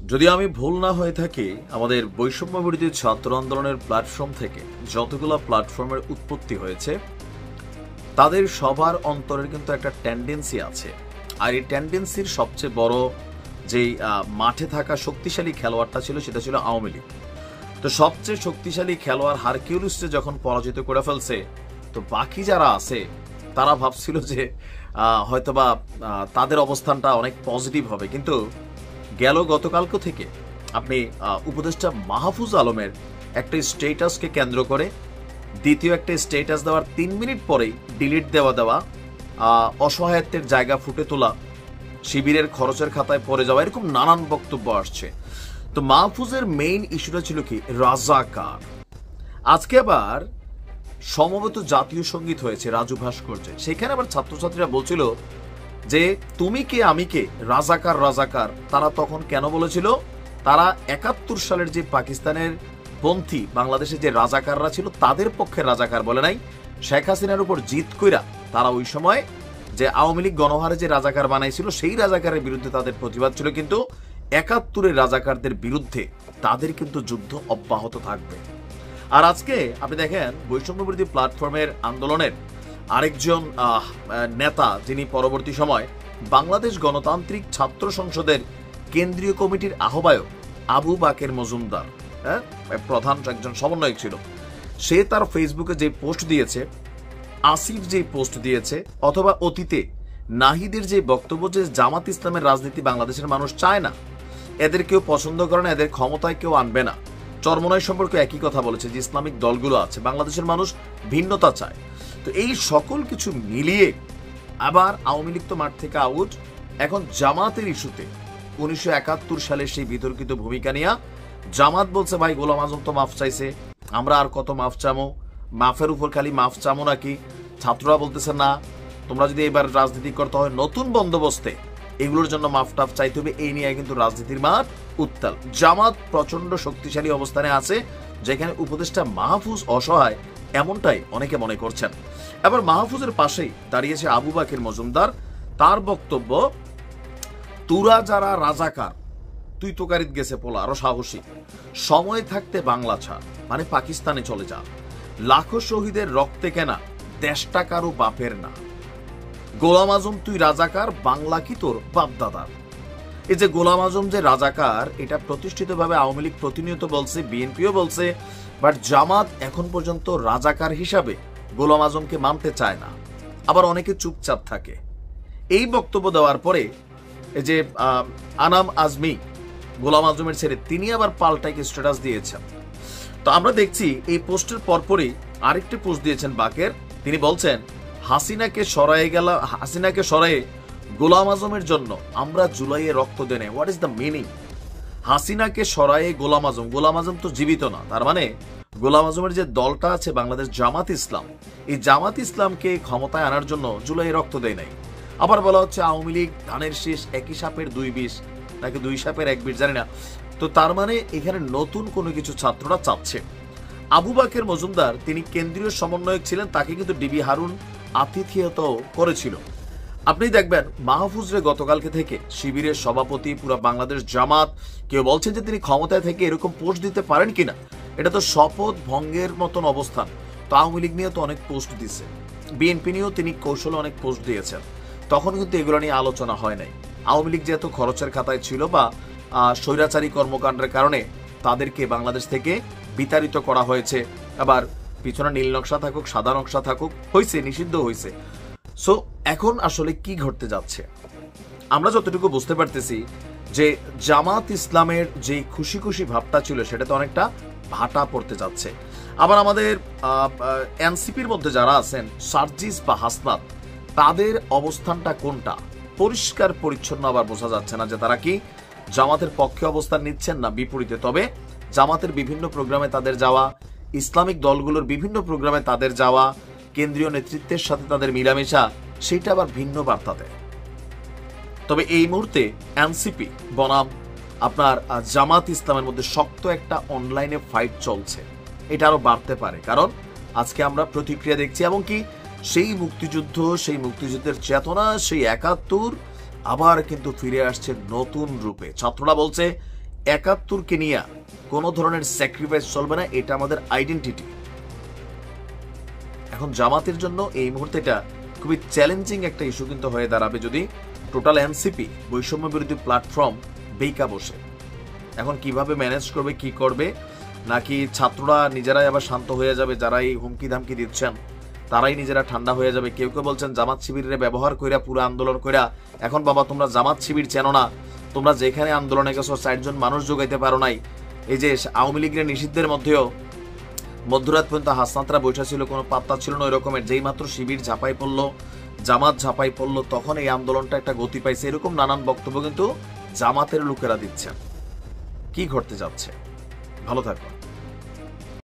যদি আমি ভুল না হয়ে থাকি, আমাদের বৈষম্য বিরোধী ছাত্র আন্দোলনের প্ল্যাটফর্ম থেকে যতগুলো প্ল্যাটফর্মের উৎপত্তি হয়েছে তাদের সবার অন্তরের কিন্তু একটা টেন্ডেন্সি আছে। আর এই টেন্ডেন্সির সবচেয়ে বড় যেই মাঠে থাকা শক্তিশালী খেলোয়াড়টা ছিল সেটা ছিল আওয়ামী লীগ। তো সবচেয়ে শক্তিশালী খেলোয়াড় হারকিউলিসকে যখন পরাজিত করে ফেলছে, তো বাকি যারা আছে তারা ভাবছিল যে হয়তোবা তাদের অবস্থানটা অনেক পজিটিভ হবে। কিন্তু গেল গতকালকে থেকে আপনি উপদেষ্টা মাহফুজ আলমের একটা স্টেটাসকে কেন্দ্র করে দ্বিতীয় একটা স্টেটাস দেওয়ার 3 মিনিট পরেই ডিলিট দেওয়া অসহায়ত্বের জায়গা ফুটে তোলা, শিবিরের খরচের খাতায় পড়ে যাওয়া, এরকম নানান বক্তব্য আসছে। তো মাহফুজের মেইন ইস্যুটা ছিল কি রাজাকার। আজকে আবার সমবেত জাতীয় সঙ্গীত হয়েছে রাজু ভাস্কর্যে, সেখানে আবার ছাত্রছাত্রীরা বলছিল যে তুমি কে আমি কে, রাজাকার রাজাকার। তারা তখন কেন বলেছিল? তারা 71 সালের যে পাকিস্তানের পন্থী বাংলাদেশে যে রাজাকাররা ছিল তাদের পক্ষে রাজাকার বলে নাই। শেখ হাসিনার উপর জিত কইরা তারা ওই সময় যে আওয়ামী লীগ গণহারে যে রাজাকার বানাইছিল সেই রাজাকারের বিরুদ্ধে তাদের প্রতিবাদ ছিল, কিন্তু 71-এর রাজাকারদের বিরুদ্ধে তাদের কিন্তু যুদ্ধ অব্যাহত থাকবে। আর আজকে আপনি দেখেন বৈষম্য বিরোধী প্ল্যাটফর্মের আন্দোলনের আরেকজন নেতা, যিনি পরবর্তী সময় বাংলাদেশ গণতান্ত্রিক ছাত্র সংসদের কেন্দ্রীয় কমিটির আহ্বায়ক আবু বাকের মজুমদার, প্রধান একজন সমন্বয়ক ছিল, সে তার ফেসবুকে যে পোস্ট দিয়েছে, আসিফ যে পোস্ট দিয়েছে, অথবা অতীতে নাহিদের যে বক্তব্য যে জামাত ইসলামের রাজনীতি বাংলাদেশের মানুষ চায় না, এদের কেউ পছন্দ করে না, এদের ক্ষমতায় কেউ আনবে না। চরমোনাই সম্পর্কে একই কথা বলেছে যে ইসলামিক দলগুলো আছে, বাংলাদেশের মানুষ ভিন্নতা চায়। তো এই সকল কিছু মিলিয়ে আবার আওয়ামী লীগ তো মাঠ থেকে আউট, এখন জামাতের ইস্যুতে 1971 সালের সেই বিতর্কিত ভূমিকা নিয়ে জামাত বলছে ভাই গোলাম আজম তো মাফ চাইছে, আমরা আর কত মাফ চামো, মাফের উপর খালি মাফ চামো নাকি। ছাত্ররা বলতেছে না, তোমরা যদি এবার রাজনীতি করতে হয় নতুন বন্দোবস্তে এগুলোর জন্য মাফ টাফ চাইতে হবে। এই নিয়ে কিন্তু রাজনীতির মাঠ উত্তাল। জামাত প্রচন্ড শক্তিশালী অবস্থানে আছে, যেখানে উপদেষ্টা মাহফুজ অসহায়, এমনটাই অনেকে মনে করছেন। এবার মাহফুজের পাশেই দাঁড়িয়েছে আবু বাকের মজুমদার। তার বক্তব্য, তুরা যারা রাজাকার, তুই তো কারিত গেছে পোলা আরো সাহসী, সময় থাকতে বাংলা ছাড়, মানে পাকিস্তানে চলে যা, লাখো শহীদের রক্তে কেনা দেশটা কারো বাপের না। গোলাম আজম তুই রাজাকার, বাংলা কি তোর বাপ দাদার। এই যে গোলাম আজম যে রাজাকার, এটা প্রতিষ্ঠিতভাবে আওয়ামী লীগ প্রতিনিয়ত বলছে, বিএনপিও বলছে, বাট জামাত এখন পর্যন্ত রাজাকার হিসাবে গোলাম আজমকে মানতে চায় না। আবার অনেকে চুপচাপ থাকে। এই বক্তব্য দেওয়ার পরে এই যে আনাম আজমি, গোলাম আজমের ছেলে, তিনি আবার পাল্টাইকে স্ট্যাটাস দিয়েছেন। তো আমরা দেখছি এই পোস্টের পরপরই আরেকটি পোস্ট দিয়েছেন বাকের। তিনি বলছেন হাসিনাকে সরায়ে গোলাম আজমের জন্য আমরা জুলাইয়ে রক্ত দেনে। What is the meaning? হাসিনাকে সরায়ে গোলাম আজম তো জীবিত না, তার মানে গোলাম আজমের যে দলটা আছে বাংলাদেশ জামাত ইসলাম, এই জামাত ইসলামকে ক্ষমতায় আনার জন্য জুলাইয়ে রক্ত দেয় নাই। আবার বলা হচ্ছে আওয়ামী লীগ ধানের শেষ, একই সাপের 2 বিষ, নাকি 2 সাপের 1 বিষ, জানি না। তো তার মানে এখানে নতুন কোনো কিছু ছাত্ররা চাচ্ছে। আবু বাকের মজুমদার তিনি কেন্দ্রীয় সমন্বয়ক ছিলেন, তাকে কিন্তু ডিবি হারুন আতিথেয়ত করেছিল। আপনি দেখবেন মাহফুজরে গতকালকে থেকে শিবিরের সভাপতি, পুরো বাংলাদেশ জামাত, কেউ বলছেন যে তিনি ক্ষমতায় থেকে এরকম পোস্ট দিতে পারেন কিনা। এটা তো শপথ ভঙ্গের মতন অবস্থান। তো আওয়ামী লীগ নিয়ে তো অনেক পোস্ট দিচ্ছে, বিএনপি নিয়েও তিনি কৌশলে অনেক পোস্ট দিয়েছেন, তখন কিন্তু এগুলো নিয়ে আলোচনা হয় নাই। আওয়ামী লীগ যেহেতু খরচের খাতায় ছিল বা স্বৈরাচারী কর্মকাণ্ডের কারণে তাদেরকে বাংলাদেশ থেকে বিতাড়িত করা হয়েছে, আবার পিছনে নীল নকশা থাকুক সাদা নকশা থাকুক, হয়েছে, নিষিদ্ধ হয়েছে। সো এখন আসলে কি ঘটতে যাচ্ছে আমরা যতটুকু বুঝতে পারতেছি যে জামাত ইসলামের যে খুশি খুশি ভাবটা ছিল সেটা তো অনেকটা ভাটা পড়তে যাচ্ছে। আবার আমাদের এনসিপির মধ্যে যারা আছেন, সার্জিস বা হাসনাত, তাদের অবস্থানটা কোনটা পরিষ্কার পরিচ্ছন্ন আবার বোঝা যাচ্ছে না যে তারা কি জামাতের পক্ষে অবস্থান নিচ্ছেন না বিপরীতে। তবে জামাতের বিভিন্ন প্রোগ্রামে তাদের যাওয়া, ইসলামিক দলগুলোর বিভিন্ন প্রোগ্রামে তাদের যাওয়া, কেন্দ্রীয় নেতৃত্বের সাথে তাদের মিলামেশা, সেটা আবার ভিন্ন বার্তা দেয়। তবে এই মুহূর্তে এনসিপি বনাম আপনার জামাত ইসলামের মধ্যে শক্ত একটা অনলাইনে ফাইট চলছে। এটা আরো বাড়তে পারে, কারণ আজকে আমরা প্রতিক্রিয়া দেখছি, এবং কি সেই মুক্তিযুদ্ধ, সেই মুক্তিযুদ্ধের চেতনা, সেই 71 আবার কিন্তু ফিরে আসছে নতুন রূপে। ছাত্ররা বলছে একাত্তরকে নিয়ে কোনো ধরনের স্যাক্রিফাইস চলবে না, এটা আমাদের আইডেন্টিটি। এখন জামাতের জন্য এই মুহূর্তে এটা খুবই চ্যালেঞ্জিং একটা ইস্যু কিন্তু হয়ে দাঁড়াবে যদি টোটাল এনসিপি বৈষম্য বিরোধী প্ল্যাটফর্ম বেইকা বসে। এখন কিভাবে ম্যানেজ করবে, কি করবে, নাকি ছাত্ররা নিজেরাই আবার শান্ত হয়ে যাবে, যারা এই হুমকি ধামকি দিচ্ছেন তারাই নিজেরা ঠান্ডা হয়ে যাবে। কেউ কেউ বলছেন জামাত শিবিরের ব্যবহার কইরা পুরো আন্দোলন কইরা, এখন বাবা তোমরা জামাত শিবির চেনো না, তোমরা যেখানে আন্দোলনে গেছো 60 জন মানুষ যোগাইতে পারো নাই। এই যে আওয়ামী লীগের নিষিদ্ধের মধ্যেও মধ্যরাত পর্যন্ত হাসনাতরা বৈঠা ছিল, কোনো পাত্তা ছিল না ওই রকমের। যেই মাত্র শিবির ঝাঁপাই পড়লো, জামাত ঝাঁপাই পড়লো, তখন এই আন্দোলনটা একটা গতি পাইছে। এরকম নানান বক্তব্য কিন্তু জামাতের লোকেরা দিচ্ছেন। কি ঘটতে যাচ্ছে? ভালো থাকো।